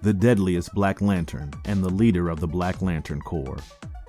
the deadliest Black Lantern and the leader of the Black Lantern Corps.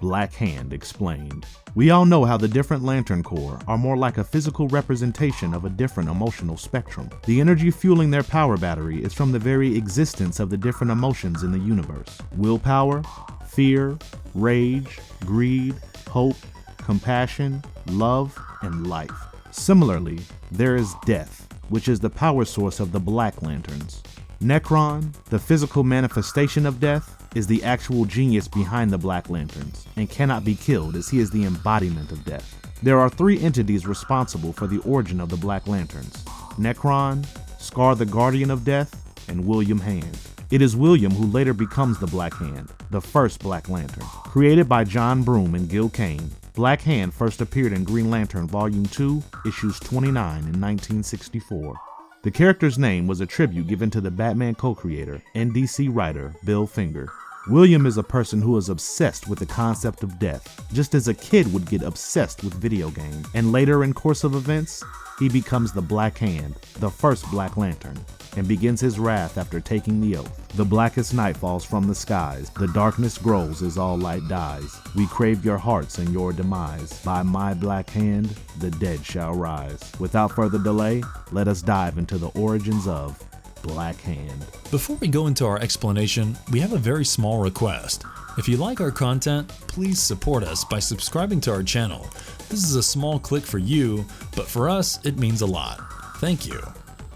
Black Hand explained. We all know how the different Lantern Corps are more like a physical representation of a different emotional spectrum. The energy fueling their power battery is from the very existence of the different emotions in the universe. Willpower, fear, rage, greed, hope, compassion, love, and life. Similarly, there is death, which is the power source of the Black Lanterns. Nekron, the physical manifestation of death, is the actual genius behind the Black Lanterns and cannot be killed as he is the embodiment of death. There are three entities responsible for the origin of the Black Lanterns: Nekron, Scar the Guardian of Death, and William Hand. It is William who later becomes the Black Hand, the first Black Lantern. Created by John Broome and Gil Kane, Black Hand first appeared in Green Lantern Volume 2, Issues 29 in 1964. The character's name was a tribute given to the Batman co-creator and DC writer Bill Finger. William is a person who is obsessed with the concept of death, just as a kid would get obsessed with video games, and later in course of events, he becomes the Black Hand, the first Black Lantern, and begins his wrath after taking the oath. The blackest night falls from the skies, the darkness grows as all light dies. We crave your hearts and your demise. By my black hand, the dead shall rise. Without further delay, let us dive into the origins of Black Hand. Before we go into our explanation, we have a very small request. If you like our content, please support us by subscribing to our channel. This is a small click for you, but for us, it means a lot. Thank you.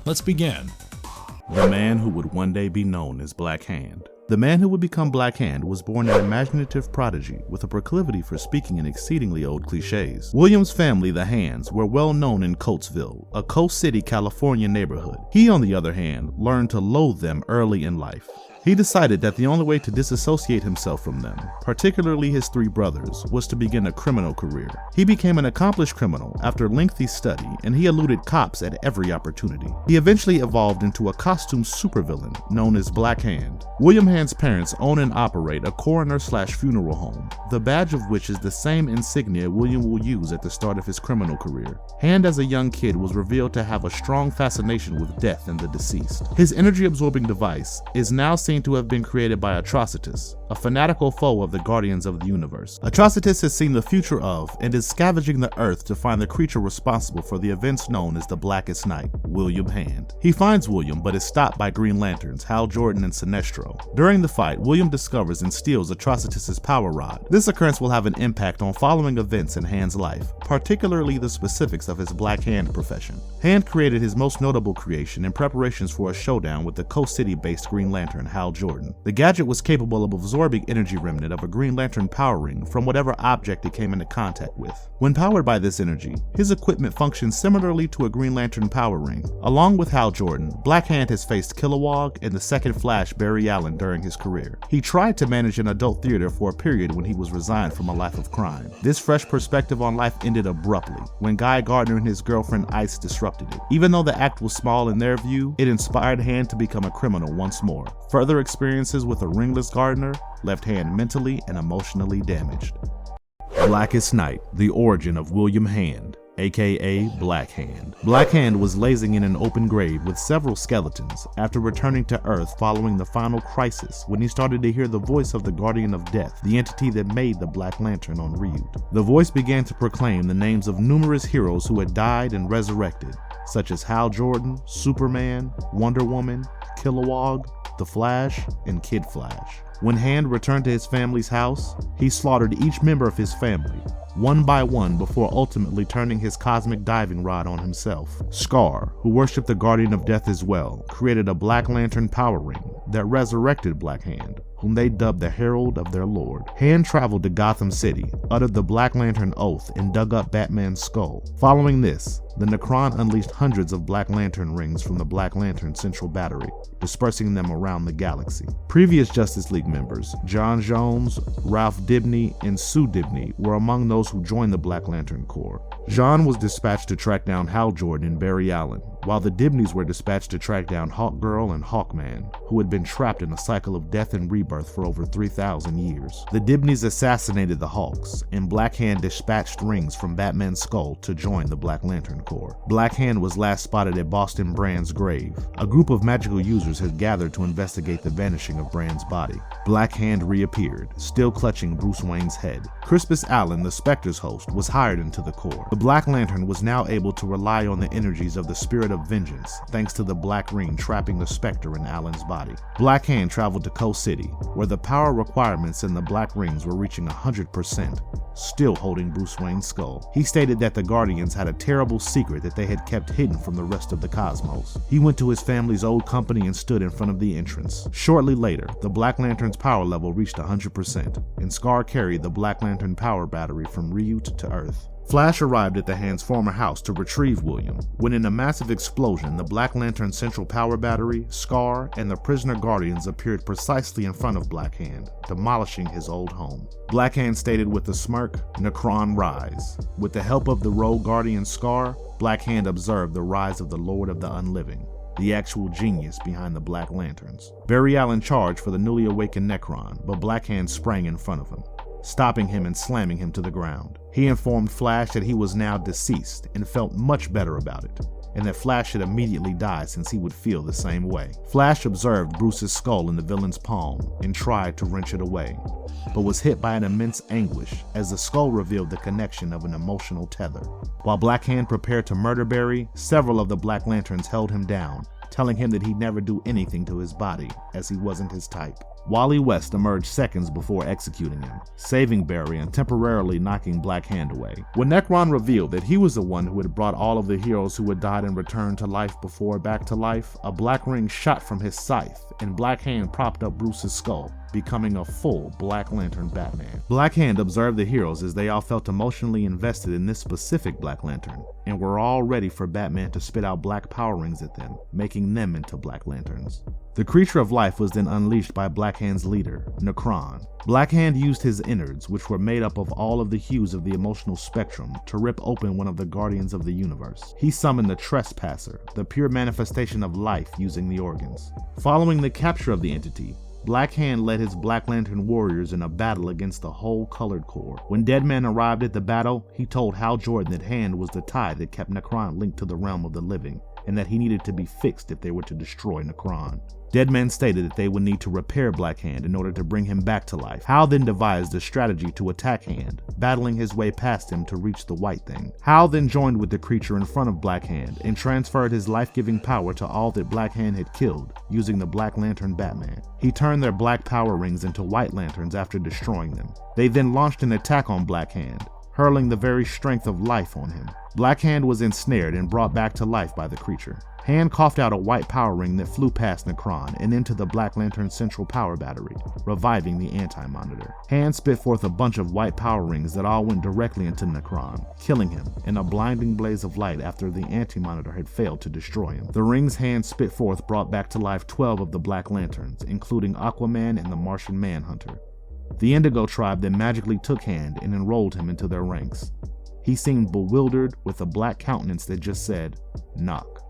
Let's begin. The man who would one day be known as Black Hand. The man who would become Black Hand was born an imaginative prodigy with a proclivity for speaking in exceedingly old cliches. William's family, the Hands, were well known in Coatesville, a Coast City, California neighborhood. He, on the other hand, learned to loathe them early in life. He decided that the only way to disassociate himself from them, particularly his three brothers, was to begin a criminal career. He became an accomplished criminal after lengthy study, and he eluded cops at every opportunity. He eventually evolved into a costume supervillain known as Black Hand. William Hand's parents own and operate a coroner/funeral home, the badge of which is the same insignia William will use at the start of his criminal career. Hand as a young kid was revealed to have a strong fascination with death and the deceased. His energy-absorbing device is now seen to have been created by Atrocitus, a fanatical foe of the Guardians of the Universe. Atrocitus has seen the future of and is scavenging the Earth to find the creature responsible for the events known as the Blackest Night, William Hand. He finds William but is stopped by Green Lanterns, Hal Jordan and Sinestro. During the fight, William discovers and steals Atrocitus' power rod. This occurrence will have an impact on following events in Hand's life, particularly the specifics of his Black Hand profession. Hand created his most notable creation in preparations for a showdown with the Coast City-based Green Lantern, Hal Jordan. The gadget was capable of absorbing energy remnant of a Green Lantern power ring from whatever object it came into contact with. When powered by this energy, his equipment functions similarly to a Green Lantern power ring. Along with Hal Jordan, Black Hand has faced Kilowog and the second Flash Barry Allen during his career. He tried to manage an adult theater for a period when he was resigned from a life of crime. This fresh perspective on life ended abruptly when Guy Gardner and his girlfriend Ice disrupted it. Even though the act was small in their view, it inspired Hand to become a criminal once more. Further experiences with a ringless Gardner left Hand mentally and emotionally damaged. Blackest Night, the origin of William Hand, aka Black Hand. Black Hand was lazing in an open grave with several skeletons after returning to Earth following the final crisis when he started to hear the voice of the Guardian of Death, the entity that made the Black Lantern en route. The voice began to proclaim the names of numerous heroes who had died and resurrected, such as Hal Jordan, Superman, Wonder Woman, Kilowog, The Flash, and Kid Flash. When Hand returned to his family's house, he slaughtered each member of his family, one by one, before ultimately turning his cosmic diving rod on himself. Scar, who worshipped the Guardian of Death as well, created a Black Lantern power ring that resurrected Black Hand, whom they dubbed the Herald of their Lord. Hand traveled to Gotham City, uttered the Black Lantern Oath, and dug up Batman's skull. Following this, the Nekron unleashed hundreds of Black Lantern rings from the Black Lantern Central Battery, dispersing them around the galaxy. Previous Justice League members, John Jones, Ralph Dibny, and Sue Dibny, were among those who joined the Black Lantern Corps. John was dispatched to track down Hal Jordan and Barry Allen, while the demise were dispatched to track down Hawkgirl and Hawkman, who had been trapped in a cycle of death and rebirth for over 3,000 years. The demise assassinated the Hawks, and Black Hand dispatched rings from Batman's skull to join the Black Lantern Corps. Black Hand was last spotted at Boston Brand's grave. A group of magical users had gathered to investigate the vanishing of Brand's body. Black Hand reappeared, still clutching Bruce Wayne's head. Crispus Allen, the Spectre's host, was hired into the Corps. The Black Lantern was now able to rely on the energies of the Spirit of Vengeance, thanks to the Black Ring trapping the Spectre in Allen's body. Black Hand traveled to Coast City, where the power requirements in the Black Rings were reaching 100%, still holding Bruce Wayne's skull. He stated that the Guardians had a terrible secret that they had kept hidden from the rest of the cosmos. He went to his family's old company and stood in front of the entrance. Shortly later, the Black Lantern's power level reached 100%, and Scar carried the Black Lantern power battery from Ryut to Earth. Flash arrived at the Hand's former house to retrieve William, when in a massive explosion, the Black Lantern's central power battery, Scar, and the prisoner Guardians appeared precisely in front of Black Hand, demolishing his old home. Black Hand stated with a smirk, "Nekron rise." With the help of the rogue Guardian Scar, Black Hand observed the rise of the Lord of the Unliving, the actual genius behind the Black Lanterns. Barry Allen charged for the newly awakened Nekron, but Black Hand sprang in front of him, stopping him and slamming him to the ground. He informed Flash that he was now deceased and felt much better about it, and that Flash should immediately die since he would feel the same way. Flash observed Bruce's skull in the villain's palm and tried to wrench it away, but was hit by an immense anguish as the skull revealed the connection of an emotional tether. While Black Hand prepared to murder Barry, several of the Black Lanterns held him down, telling him that he'd never do anything to his body as he wasn't his type. Wally West emerged seconds before executing him, saving Barry and temporarily knocking Black Hand away. When Nekron revealed that he was the one who had brought all of the heroes who had died and returned to life before back to life, a black ring shot from his scythe, and Black Hand propped up Bruce's skull, becoming a full Black Lantern Batman. Black Hand observed the heroes as they all felt emotionally invested in this specific Black Lantern, and were all ready for Batman to spit out black power rings at them, making them into Black Lanterns. The creature of life was then unleashed by Black Hand's leader, Nekron. Black Hand used his innards, which were made up of all of the hues of the emotional spectrum, to rip open one of the Guardians of the Universe. He summoned the Trespasser, the pure manifestation of life using the organs. Following the capture of the entity, Black Hand led his Black Lantern warriors in a battle against the whole Colored Corps. When Deadman arrived at the battle, he told Hal Jordan that Hand was the tie that kept Nekron linked to the realm of the living, and that he needed to be fixed if they were to destroy Nekron. Deadman stated that they would need to repair Black Hand in order to bring him back to life. Hal then devised a strategy to attack Hand, battling his way past him to reach the White Thing. Hal then joined with the creature in front of Black Hand and transferred his life-giving power to all that Black Hand had killed, using the Black Lantern Batman. He turned their black power rings into white lanterns after destroying them. They then launched an attack on Black Hand, hurling the very strength of life on him. Black Hand was ensnared and brought back to life by the creature. Hand coughed out a white power ring that flew past Nekron and into the Black Lantern's central power battery, reviving the Anti-Monitor. Hand spit forth a bunch of white power rings that all went directly into Nekron, killing him in a blinding blaze of light after the Anti-Monitor had failed to destroy him. The rings Hand spit forth brought back to life 12 of the Black Lanterns, including Aquaman and the Martian Manhunter. The Indigo tribe then magically took Hand and enrolled him into their ranks. He seemed bewildered with a black countenance that just said, "Knock."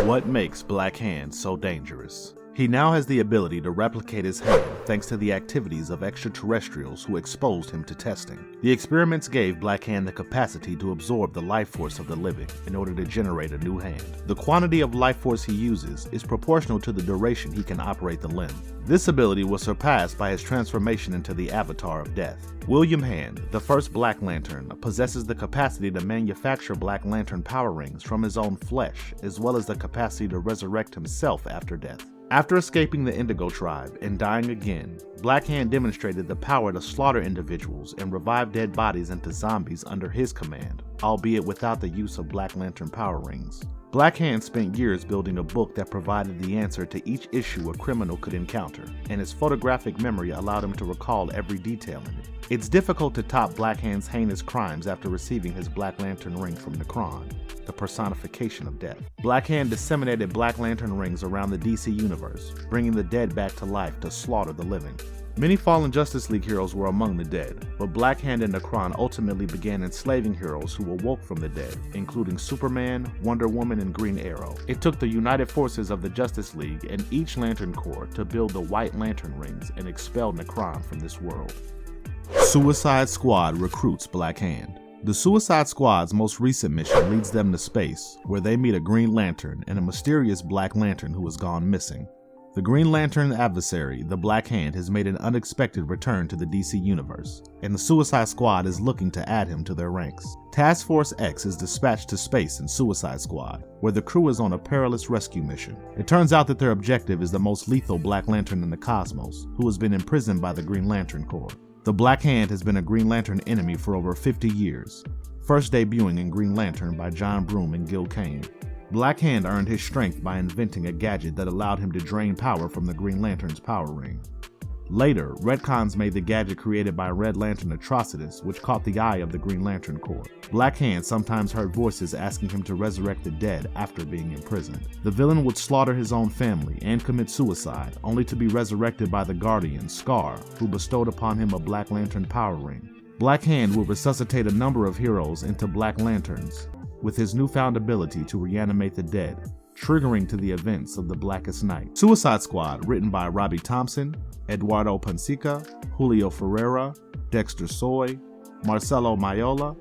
What makes Black Hand so dangerous? He now has the ability to replicate his hand thanks to the activities of extraterrestrials who exposed him to testing. The experiments gave Black Hand the capacity to absorb the life force of the living in order to generate a new hand. The quantity of life force he uses is proportional to the duration he can operate the limb. This ability was surpassed by his transformation into the Avatar of Death. William Hand, the first Black Lantern, possesses the capacity to manufacture Black Lantern power rings from his own flesh, as well as the capacity to resurrect himself after death. After escaping the Indigo tribe and dying again, Black Hand demonstrated the power to slaughter individuals and revive dead bodies into zombies under his command, albeit without the use of Black Lantern power rings. Black Hand spent years building a book that provided the answer to each issue a criminal could encounter, and his photographic memory allowed him to recall every detail in it. It's difficult to top Black Hand's heinous crimes after receiving his Black Lantern ring from Nekron, the personification of death. Black Hand disseminated Black Lantern rings around the DC universe, bringing the dead back to life to slaughter the living. Many fallen Justice League heroes were among the dead, but Black Hand and Nekron ultimately began enslaving heroes who awoke from the dead, including Superman, Wonder Woman, and Green Arrow. It took the united forces of the Justice League and each Lantern Corps to build the White Lantern Rings and expel Nekron from this world. Suicide Squad recruits Black Hand. The Suicide Squad's most recent mission leads them to space, where they meet a Green Lantern and a mysterious Black Lantern who has gone missing. The Green Lantern adversary, the Black Hand, has made an unexpected return to the DC Universe, and the Suicide Squad is looking to add him to their ranks. Task Force X is dispatched to space in Suicide Squad, where the crew is on a perilous rescue mission. It turns out that their objective is the most lethal Black Lantern in the cosmos, who has been imprisoned by the Green Lantern Corps. The Black Hand has been a Green Lantern enemy for over 50 years, first debuting in Green Lantern by John Broome and Gil Kane. Black Hand earned his strength by inventing a gadget that allowed him to drain power from the Green Lantern's power ring. Later, retcons made the gadget created by Red Lantern Atrocitus, which caught the eye of the Green Lantern Corps. Black Hand sometimes heard voices asking him to resurrect the dead after being imprisoned. The villain would slaughter his own family and commit suicide, only to be resurrected by the Guardian, Scar, who bestowed upon him a Black Lantern power ring. Black Hand will resuscitate a number of heroes into Black Lanterns, with his newfound ability to reanimate the dead, triggering to the events of the Blackest Night. Suicide Squad, written by Robbie Thompson, Eduardo Ponsica, Julio Ferreira, Dexter Soy, Marcelo Maiola,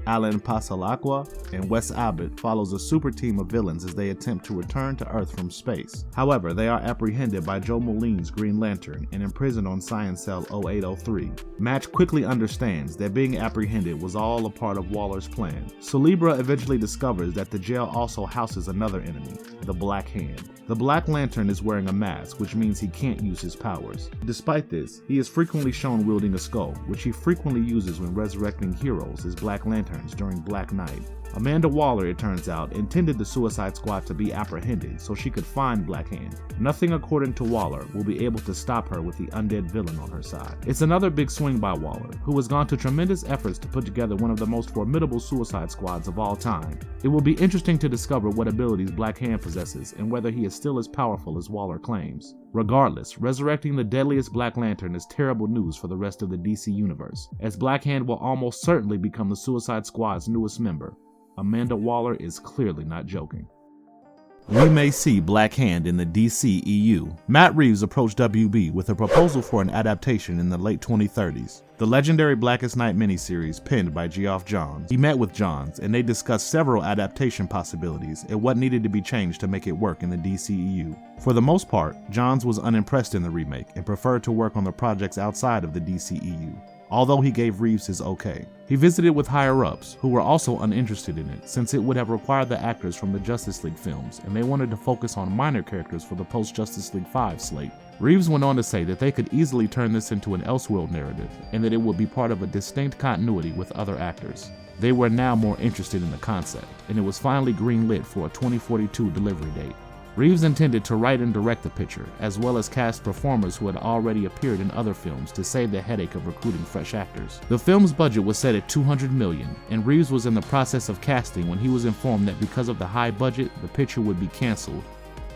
Alan Pasalacqua, and Wes Abbott, follows a super team of villains as they attempt to return to Earth from space. However, they are apprehended by Joe Moline's Green Lantern and imprisoned on Science Cell 0803. Match quickly understands that being apprehended was all a part of Waller's plan, so Libra eventually discovers that the jail also houses another enemy, the Black Hand. The Black Lantern is wearing a mask, which means he can't use his powers. Despite this, he is frequently shown wielding a skull, which he frequently uses when resurrecting heroes as Black Lanterns during Black Night. Amanda Waller, it turns out, intended the Suicide Squad to be apprehended so she could find Black Hand. Nothing, according to Waller, will be able to stop her with the undead villain on her side. It's another big swing by Waller, who has gone to tremendous efforts to put together one of the most formidable Suicide Squads of all time. It will be interesting to discover what abilities Black Hand possesses and whether he is still as powerful as Waller claims. Regardless, resurrecting the deadliest Black Lantern is terrible news for the rest of the DC Universe, as Black Hand will almost certainly become the Suicide Squad's newest member. Amanda Waller is clearly not joking. We may see Black Hand in the DCEU. Matt Reeves approached WB with a proposal for an adaptation in the late 2030s. The legendary Blackest Night miniseries penned by Geoff Johns. He met with Johns and they discussed several adaptation possibilities and what needed to be changed to make it work in the DCEU. For the most part, Johns was unimpressed in the remake and preferred to work on the projects outside of the DCEU, although he gave Reeves his okay. He visited with higher-ups, who were also uninterested in it, since it would have required the actors from the Justice League films, and they wanted to focus on minor characters for the post-Justice League 5 slate. Reeves went on to say that they could easily turn this into an Elseworld narrative, and that it would be part of a distinct continuity with other actors. They were now more interested in the concept, and it was finally greenlit for a 2042 delivery date. Reeves intended to write and direct the picture, as well as cast performers who had already appeared in other films to save the headache of recruiting fresh actors. The film's budget was set at $200 million, and Reeves was in the process of casting when he was informed that because of the high budget, the picture would be canceled,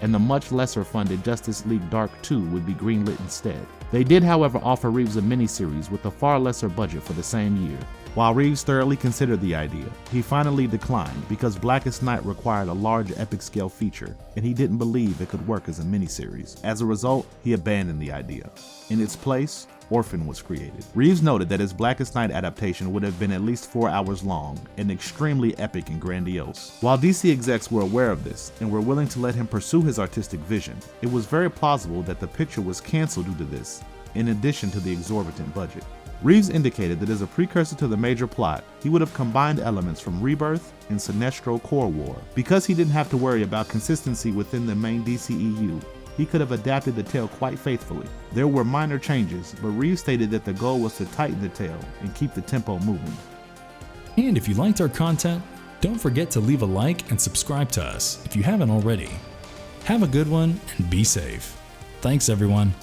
and the much lesser funded Justice League Dark 2 would be greenlit instead. They did, however, offer Reeves a miniseries with a far lesser budget for the same year. While Reeves thoroughly considered the idea, he finally declined because Blackest Night required a large epic-scale feature, and he didn't believe it could work as a miniseries. As a result, he abandoned the idea. In its place, Orphan was created. Reeves noted that his Blackest Night adaptation would have been at least 4 hours long and extremely epic and grandiose. While DC execs were aware of this and were willing to let him pursue his artistic vision, it was very plausible that the picture was canceled due to this, in addition to the exorbitant budget. Reeves indicated that as a precursor to the major plot, he would have combined elements from Rebirth and Sinestro Corps War. Because he didn't have to worry about consistency within the main DCEU, he could have adapted the tale quite faithfully. There were minor changes, but Reeves stated that the goal was to tighten the tale and keep the tempo moving. And if you liked our content, don't forget to leave a like and subscribe to us if you haven't already. Have a good one and be safe. Thanks everyone.